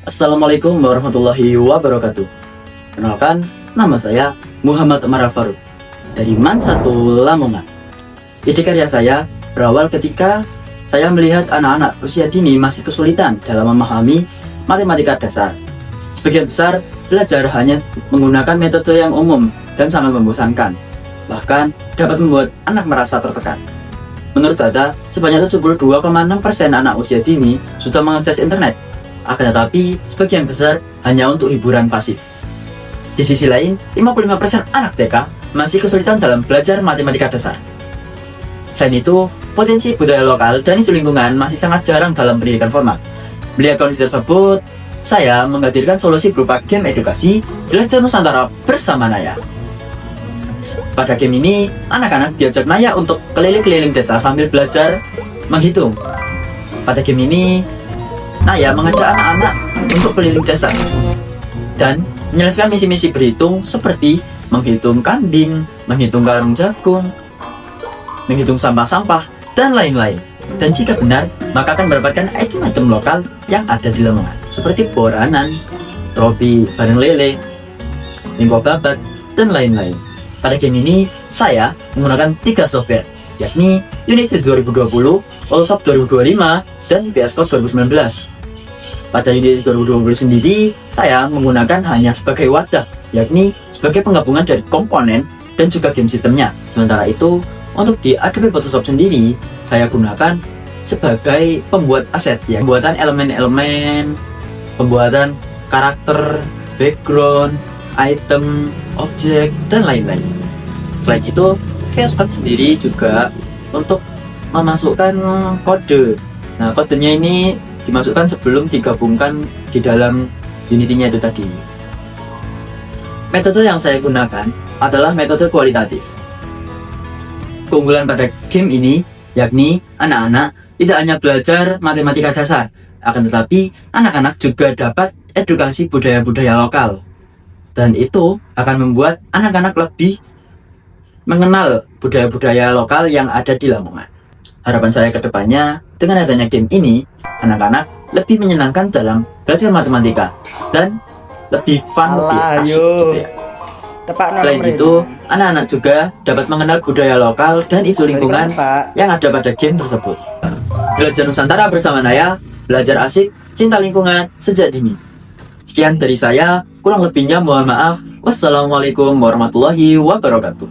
Assalamualaikum warahmatullahi wabarakatuh. Kenalkan, nama saya Muhammad Omar Al-Faruq dari MAN 1 Lamongan. Ide karya saya berawal ketika saya melihat anak-anak usia dini masih kesulitan dalam memahami matematika dasar. Sebagian besar belajar hanya menggunakan metode yang umum dan sangat membosankan, bahkan dapat membuat anak merasa tertekan. Menurut data, sebanyak 72,6% anak usia dini sudah mengakses internet. Akan tetapi, sebagian besar hanya untuk hiburan pasif. Di sisi lain, 55% anak TK masih kesulitan dalam belajar matematika dasar. Selain itu, potensi budaya lokal dan isu lingkungan masih sangat jarang dalam pendidikan formal. Melihat kondisi tersebut, saya menghadirkan solusi berupa game edukasi Jelajah Nusantara bersama Naya. Pada game ini, anak-anak diajak Naya untuk keliling-keliling desa sambil belajar menghitung. Pada game ini, Naya mengajak anak-anak untuk keliling desa dan menyelesaikan misi-misi berhitung seperti menghitung kambing, menghitung karung jagung, menghitung sampah-sampah, dan lain-lain. Dan jika benar, maka akan mendapatkan item-item lokal yang ada di Lamongan, seperti boranan, tropi bareng lele, minggu babat, dan lain-lain. Pada game ini, saya menggunakan 3 software, yakni Unity 2020, Photoshop 2025, dan VS Code 2019. Pada Unity 2020 sendiri, saya menggunakan hanya sebagai wadah, yakni sebagai penggabungan dari komponen dan juga game sistemnya. Sementara itu, untuk di Adobe Photoshop sendiri, saya gunakan sebagai pembuat aset, ya, pembuatan elemen-elemen, pembuatan karakter, background, item, objek, dan lain-lain. Selain itu, VS Code sendiri juga untuk memasukkan kode. Nah, kodenya ini dimasukkan sebelum digabungkan di dalam Unity-nya itu tadi. Metode yang saya gunakan adalah metode kualitatif. Keunggulan pada game ini yakni anak-anak tidak hanya belajar matematika dasar, akan tetapi anak-anak juga dapat edukasi budaya-budaya lokal. Dan itu akan membuat anak-anak lebih mengenal budaya-budaya lokal yang ada di Lamongan. Harapan saya ke depannya, dengan adanya game ini, anak-anak lebih menyenangkan dalam belajar matematika dan lebih fun, lebih asyik gitu ya. Selain itu, anak-anak juga dapat mengenal budaya lokal dan isu lingkungan yang ada pada game tersebut. Jelajah Nusantara bersama Naya, belajar asik, cinta lingkungan sejak dini. Sekian dari saya, kurang lebihnya mohon maaf. Wassalamualaikum warahmatullahi wabarakatuh.